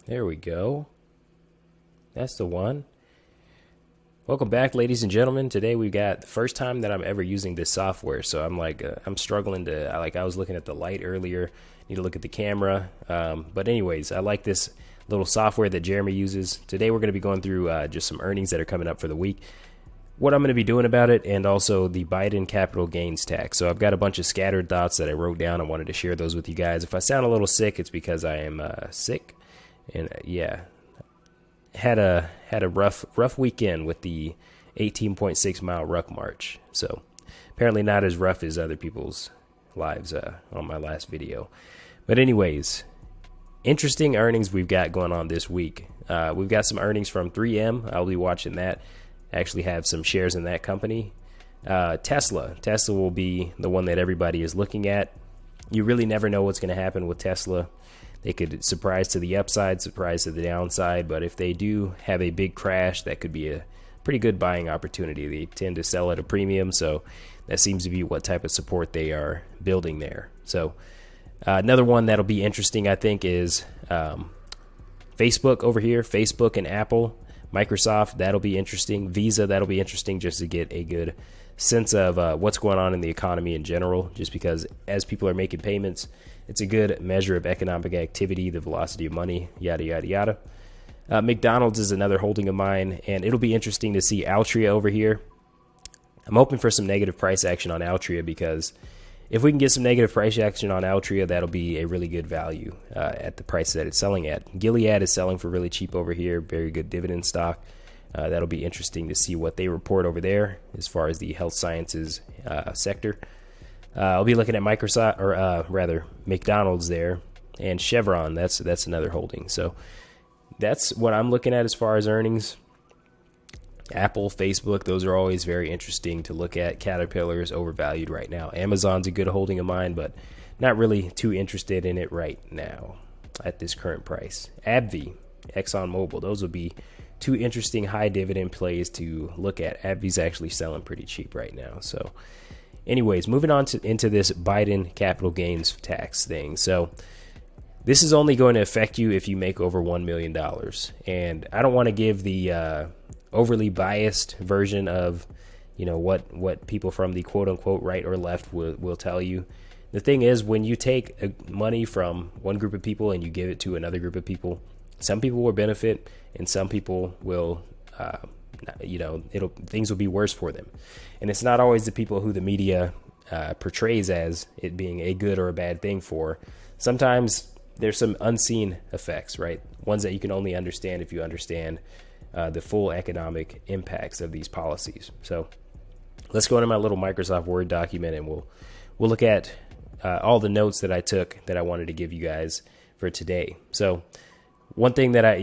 There we go. That's the one. Welcome back, ladies and gentlemen. Today we got the first time that I'm ever using this software. So I'm struggling to, I was looking at the light earlier. Need to look at the camera. But anyways, I like this little software that Jeremy uses. Today we're going to be going through just some earnings that are coming up for the week, what I'm going to be doing about it, and also the Biden capital gains tax. So I've got a bunch of scattered thoughts that I wrote down. I wanted to share those with you guys. If I sound a little sick, it's because I am sick. And had a rough weekend with the 18.6 mile ruck march. So apparently not as rough as other people's lives on my last video. But anyways, interesting earnings we've got going on this week. We've got some earnings from 3M. I'll be watching that. I actually have some shares in that company. Tesla will be the one that everybody is looking at. You really never know what's going to happen with Tesla. They could surprise to the upside, surprise to the downside, but if they do have a big crash, that could be a pretty good buying opportunity. They tend to sell at a premium, so that seems to be what type of support they are building there. So another one that'll be interesting, I think, is Facebook over here, Facebook and Apple. Microsoft, that'll be interesting. Visa, that'll be interesting just to get a good sense of what's going on in the economy in general, just because as people are making payments, it's a good measure of economic activity, the velocity of money, yada, yada, yada. McDonald's is another holding of mine, and it'll be interesting to see Altria over here. I'm hoping for some negative price action on Altria, because if we can get some negative price action on Altria, that'll be a really good value at the price that it's selling at. Gilead is selling for really cheap over here, very good dividend stock. That'll be interesting to see what they report over there as far as the health sciences sector. I'll be looking at Microsoft, or rather McDonald's there, and Chevron. That's another holding. So that's what I'm looking at as far as earnings. Apple, Facebook, those are always very interesting to look at. Caterpillar is overvalued right now. Amazon's a good holding of mine, but not really too interested in it right now at this current price. AbbVie, ExxonMobil, those would be two interesting high dividend plays to look at. AbbVie's actually selling pretty cheap right now. So anyways, moving on into this Biden capital gains tax thing. So this is only going to affect you if you make over $1 million. And I don't want to give the overly biased version of, what people from the quote unquote right or left will tell you. The thing is, when you take money from one group of people and you give it to another group of people, some people will benefit and some people will, things will be worse for them. And it's not always the people who the media portrays as it being a good or a bad thing for. Sometimes there's some unseen effects, right? Ones that you can only understand if you understand the full economic impacts of these policies. So let's go into my little Microsoft Word document, and we'll look at all the notes that I took that I wanted to give you guys for today. So one thing that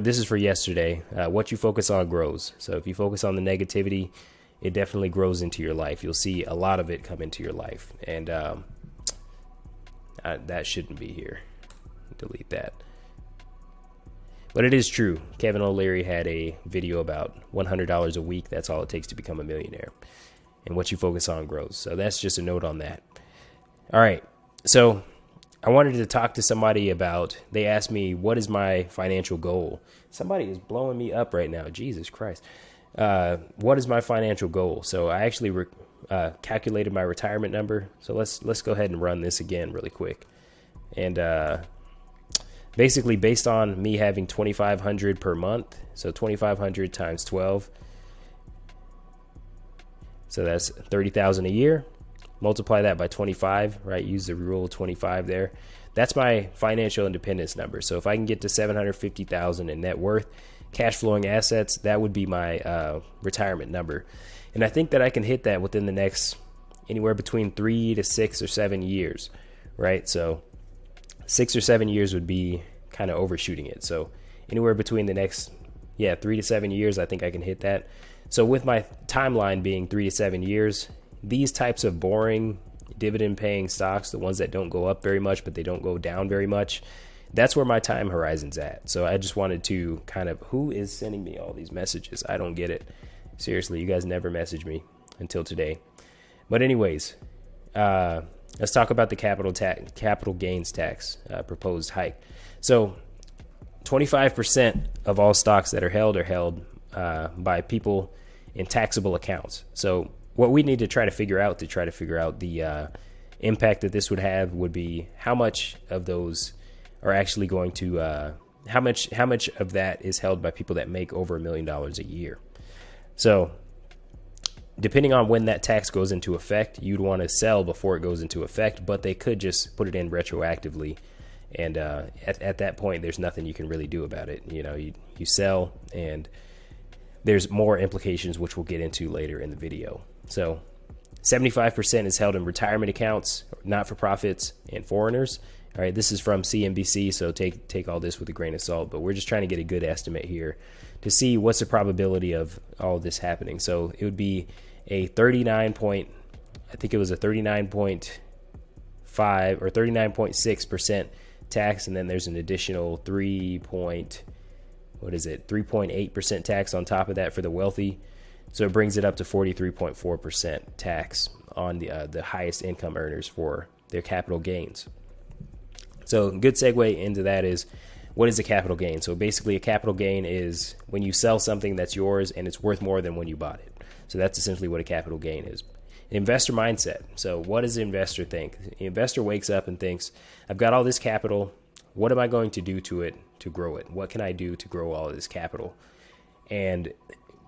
this is for yesterday, what you focus on grows. So if you focus on the negativity, it definitely grows into your life. You'll see a lot of it come into your life. And that shouldn't be here. Delete that. But it is true. Kevin O'Leary had a video about $100 a week. That's all it takes to become a millionaire. And what you focus on grows. So that's just a note on that. All right. So I wanted to talk to somebody about, they asked me, what is my financial goal? Somebody is blowing me up right now. Jesus Christ. What is my financial goal? So I actually calculated my retirement number. So let's go ahead and run this again really quick. And basically based on me having $2,500 per month. So 2,500 times 12. So that's 30,000 a year. Multiply that by 25, right? Use the rule of 25 there. That's my financial independence number. So if I can get to 750,000 in net worth, cash flowing assets, that would be my retirement number. And I think that I can hit that within the next anywhere between 3 to 6 or 7 years, right? So 6 or 7 years would be kind of overshooting it. So anywhere between the next, 3 to 7 years, I think I can hit that. So with my timeline being 3 to 7 years, these types of boring dividend paying stocks, the ones that don't go up very much, but they don't go down very much, that's where my time horizon's at. So I just wanted to kind of, who is sending me all these messages? I don't get it. Seriously, you guys never message me until today. But anyways, let's talk about the capital gains tax proposed hike. So 25% of all stocks that are held by people in taxable accounts. So what we need to try to figure out the impact that this would have would be how much of those are actually going to how much of that is held by people that make over $1 million a year. So depending on when that tax goes into effect, you'd want to sell before it goes into effect, but they could just put it in retroactively. And at that point, there's nothing you can really do about it. You know, you sell, and there's more implications, which we'll get into later in the video. So 75% is held in retirement accounts, not-for-profits, and foreigners. All right, this is from CNBC, so take all this with a grain of salt, but we're just trying to get a good estimate here to see what's the probability of all of this happening. So it would be a 39.5 or 39.6% tax, and then there's an additional 3.8% tax on top of that for the wealthy. So it brings it up to 43.4% tax on the highest income earners for their capital gains. So a good segue into that is, what is a capital gain? So basically a capital gain is when you sell something that's yours and it's worth more than when you bought it. So that's essentially what a capital gain is. An investor mindset. So what does the investor think? The investor wakes up and thinks, I've got all this capital. What am I going to do to it to grow it? What can I do to grow all of this capital? And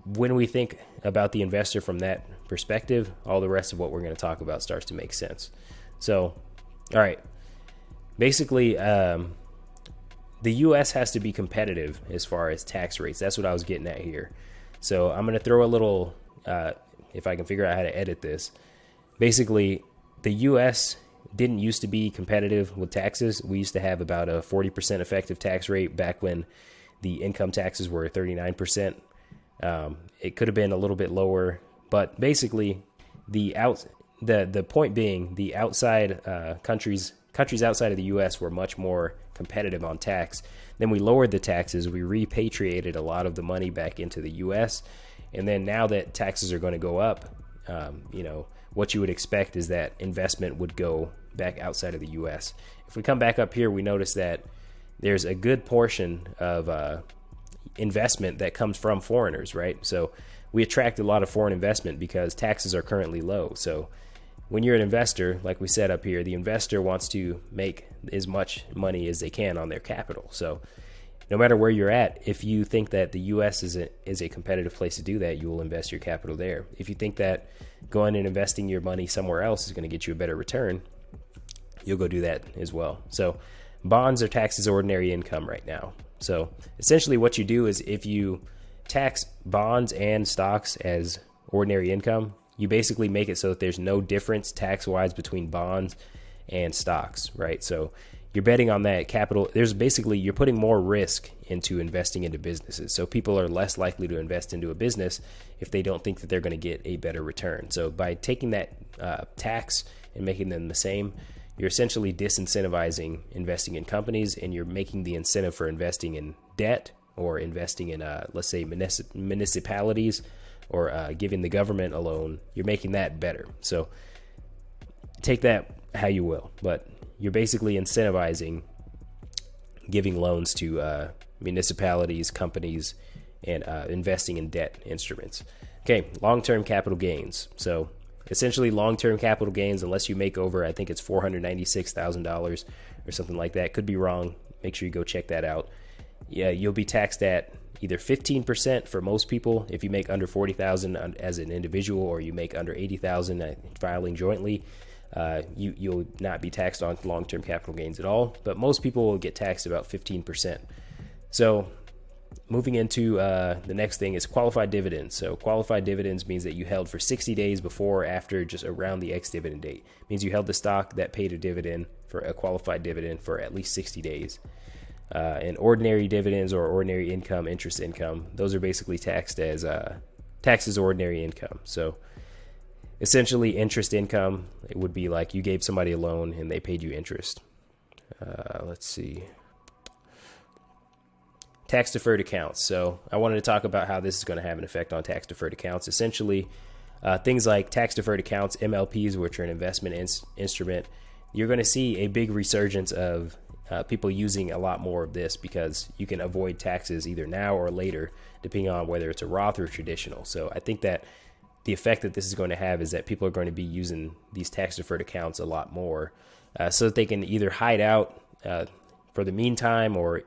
when we think about the investor from that perspective, all the rest of what we're going to talk about starts to make sense. So, all right. Basically, the U.S. has to be competitive as far as tax rates. That's what I was getting at here. So I'm going to throw a little, if I can figure out how to edit this. Basically, the U.S. didn't used to be competitive with taxes. We used to have about a 40% effective tax rate back when the income taxes were 39%. It could have been a little bit lower, but basically, the point being, the outside countries outside of the U.S. were much more competitive on tax. Then we lowered the taxes. We repatriated a lot of the money back into the U.S. And then now that taxes are going to go up, what you would expect is that investment would go back outside of the U.S. If we come back up here, we notice that there's a good portion of investment that comes from foreigners, right? So we attract a lot of foreign investment because taxes are currently low. So when you're an investor, like we said up here, the investor wants to make as much money as they can on their capital. So no matter where you're at, if you think that the U.S. is a competitive place to do that, you will invest your capital there. If you think that going and investing your money somewhere else is going to get you a better return, you'll go do that as well. So bonds are taxed as ordinary income right now. So essentially what you do is if you tax bonds and stocks as ordinary income, you basically make it so that there's no difference tax-wise between bonds and stocks, right? So you're betting on that capital. You're putting more risk into investing into businesses. So people are less likely to invest into a business if they don't think that they're going to get a better return. So by taking that tax and making them the same, you're essentially disincentivizing investing in companies, and you're making the incentive for investing in debt or investing in, let's say, municipalities, or giving the government a loan. You're making that better. So take that how you will, but you're basically incentivizing giving loans to municipalities, companies, and investing in debt instruments. Okay, long-term capital gains. So essentially long-term capital gains, unless you make over, I think it's $496,000 or something like that. Could be wrong. Make sure you go check that out. Yeah, you'll be taxed at either 15% for most people if you make under $40,000 as an individual, or you make under $80,000 filing jointly. You'll not be taxed on long-term capital gains at all, but most people will get taxed about 15%. So moving into the next thing is qualified dividends. So qualified dividends means that you held for 60 days before or after just around the ex-dividend date. It means you held the stock that paid a dividend, for a qualified dividend, for at least 60 days. And ordinary dividends or ordinary income, interest income, those are basically taxed as ordinary income. So essentially interest income, it would be like you gave somebody a loan and they paid you interest. Let's see. Tax deferred accounts. So I wanted to talk about how this is going to have an effect on tax deferred accounts. Essentially, things like tax deferred accounts, MLPs, which are an investment instrument, you're going to see a big resurgence of people using a lot more of this because you can avoid taxes either now or later, depending on whether it's a Roth or traditional. So I think that the effect that this is going to have is that people are going to be using these tax deferred accounts a lot more, so that they can either hide out for the meantime or,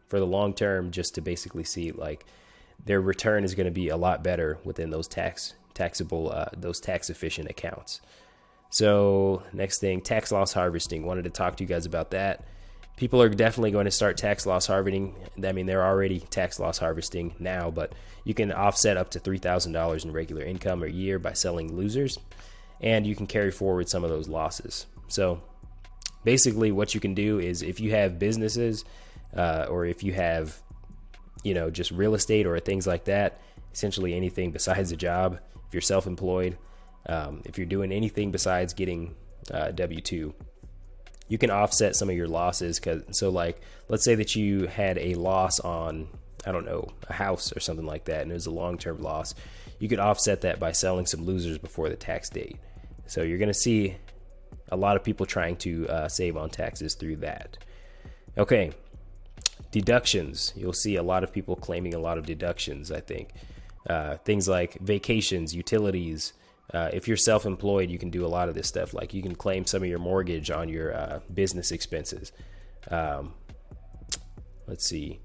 for the long term, just to basically see like their return is going to be a lot better within those taxable, those tax efficient accounts. So next thing, tax loss harvesting. Wanted to talk to you guys about that. People are definitely going to start tax loss harvesting. I mean, they're already tax loss harvesting now, but you can offset up to $3,000 in regular income a year by selling losers, and you can carry forward some of those losses. So basically what you can do is if you have businesses or if you have, just real estate or things like that, essentially anything besides a job, if you're self-employed, if you're doing anything besides getting W-2, you can offset some of your losses. So like, let's say that you had a loss on, I don't know, a house or something like that, and it was a long-term loss. You could offset that by selling some losers before the tax date. So you're going to see a lot of people trying to save on taxes through that. Okay. Deductions. You'll see a lot of people claiming a lot of deductions, I think. Things like vacations, utilities. If you're self-employed, you can do a lot of this stuff. Like you can claim some of your mortgage on your business expenses. Let's see.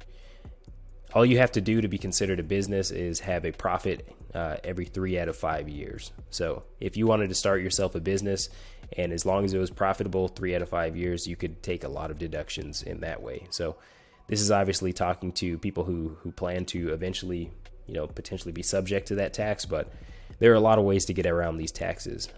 All you have to do to be considered a business is have a profit every 3 out of 5 years. So if you wanted to start yourself a business, and as long as it was profitable 3 out of 5 years, you could take a lot of deductions in that way. So this is obviously talking to people who plan to eventually, potentially be subject to that tax, but there are a lot of ways to get around these taxes.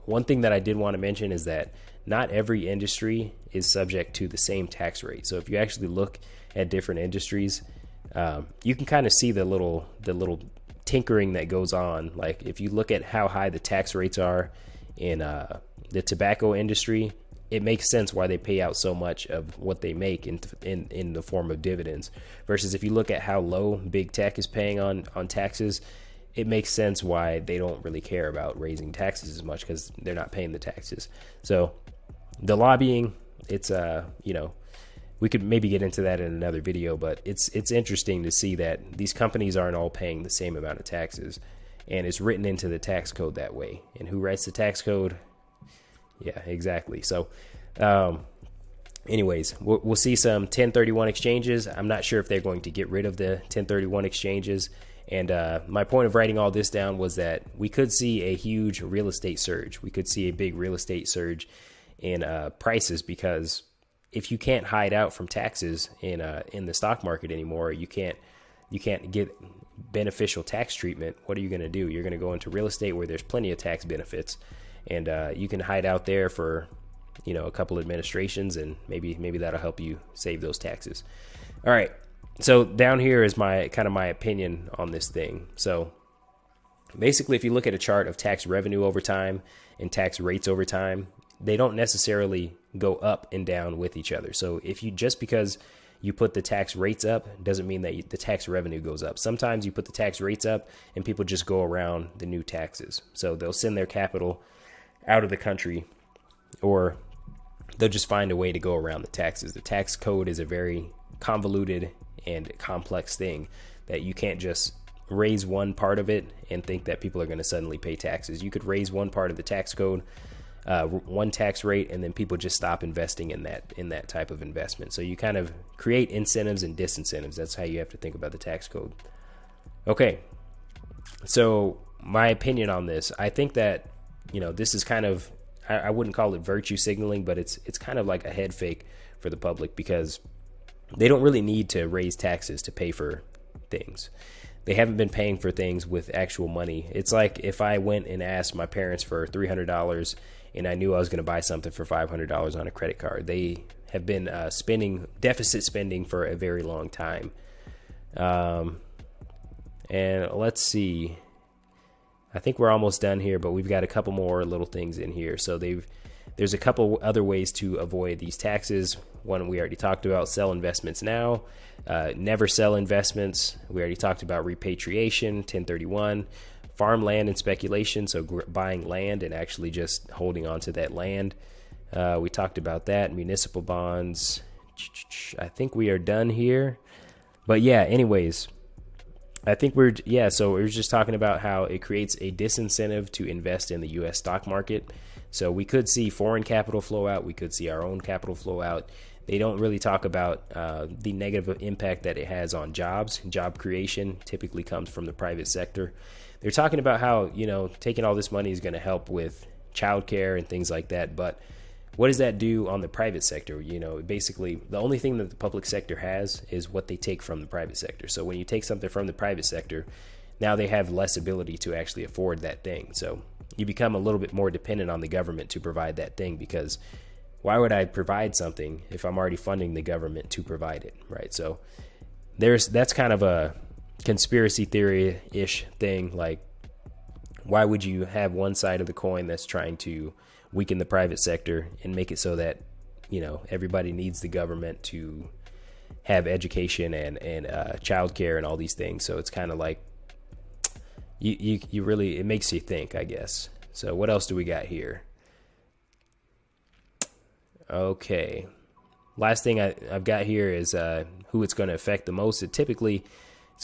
One thing that I did want to mention is that not every industry is subject to the same tax rate. So if you actually look at different industries, you can kind of see the little tinkering that goes on. Like if you look at how high the tax rates are in the tobacco industry, it makes sense why they pay out so much of what they make in the form of dividends. Versus if you look at how low big tech is paying on taxes, it makes sense why they don't really care about raising taxes as much, because they're not paying the taxes. So the lobbying, it's we could maybe get into that in another video, but it's interesting to see that these companies aren't all paying the same amount of taxes, and it's written into the tax code that way. And who writes the tax code? Yeah, exactly. So anyways, we'll see some 1031 exchanges. I'm not sure if they're going to get rid of the 1031 exchanges. And my point of writing all this down was that we could see a huge real estate surge. We could see a big real estate surge in prices, because if you can't hide out from taxes in the stock market anymore, you can't get beneficial tax treatment. What are you going to do? You're going to go into real estate where there's plenty of tax benefits, and you can hide out there for a couple administrations, and maybe that'll help you save those taxes. All right. So down here is my opinion on this thing. So basically, if you look at a chart of tax revenue over time and tax rates over time, they don't necessarily go up and down with each other. So just because you put the tax rates up doesn't mean that the tax revenue goes up. Sometimes you put the tax rates up and people just go around the new taxes. So they'll send their capital out of the country, or they'll just find a way to go around the taxes. The tax code is a very convoluted and complex thing that you can't just raise one part of it and think that people are going to suddenly pay taxes. You could raise one part of the tax code, one tax rate, and then people just stop investing in that type of investment. So you kind of create incentives and disincentives. That's how you have to think about the tax code. Okay. So my opinion on this, I think that, this is kind of, I wouldn't call it virtue signaling, but it's kind of like a head fake for the public, because they don't really need to raise taxes to pay for things. They haven't been paying for things with actual money. It's like if I went and asked my parents for $300 and I knew I was going to buy something for $500 on a credit card. They have been deficit spending for a very long time. And let's see. I think we're almost done here, but we've got a couple more little things in here. So there's a couple other ways to avoid these taxes. One we already talked about: sell investments now. Never sell investments. We already talked about repatriation, 1031, farmland and speculation. So buying land and actually just holding on to that land. We talked about that. Municipal bonds, I think we are done here. But yeah, anyways, I think so we're just talking about how it creates a disincentive to invest in the U.S. stock market. So we could see foreign capital flow out. We could see our own capital flow out. They don't really talk about the negative impact that it has on jobs. Job creation typically comes from the private sector. They're talking about how, taking all this money is going to help with childcare and things like that. But what does that do on the private sector? Basically, the only thing that the public sector has is what they take from the private sector. So when you take something from the private sector, now they have less ability to actually afford that thing. So you become a little bit more dependent on the government to provide that thing, because why would I provide something if I'm already funding the government to provide it, right? So that's kind of a conspiracy theory-ish thing. Like, why would you have one side of the coin that's trying to weaken the private sector and make it so that, everybody needs the government to have education and childcare and all these things? So it's kind of like, you really, it makes you think, I guess. So what else do we got here? Okay. Last thing I've got here is who it's going to affect the most. It's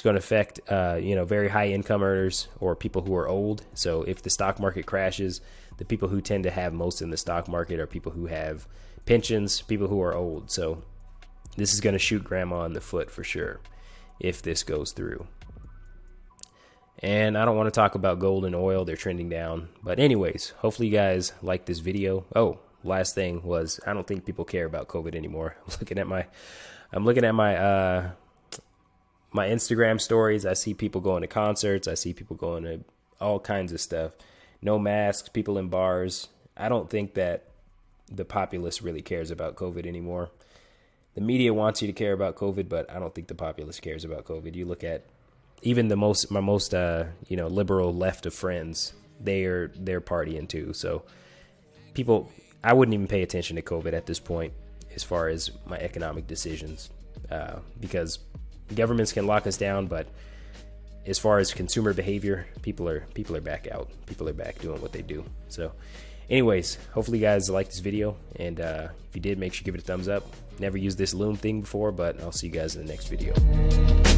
going to affect, very high income earners or people who are old. So if the stock market crashes, the people who tend to have most in the stock market are people who have pensions, people who are old. So this is going to shoot grandma in the foot for sure if this goes through. And I don't want to talk about gold and oil. They're trending down. But anyways, hopefully you guys like this video. Oh, last thing was, I don't think people care about COVID anymore. I'm looking at my my Instagram stories. I see people going to concerts. I see people going to all kinds of stuff. No masks, people in bars. I don't think that the populace really cares about COVID anymore. The media wants you to care about COVID, but I don't think the populace cares about COVID. You look at even my most liberal left of friends, they're partying too. So I wouldn't even pay attention to COVID at this point as far as my economic decisions, because governments can lock us down, but as far as consumer behavior, people are back out. People are back doing what they do. So anyways, hopefully you guys like this video, and if you did, make sure you give it a thumbs up. Never used this loom thing before, but I'll see you guys in the next video.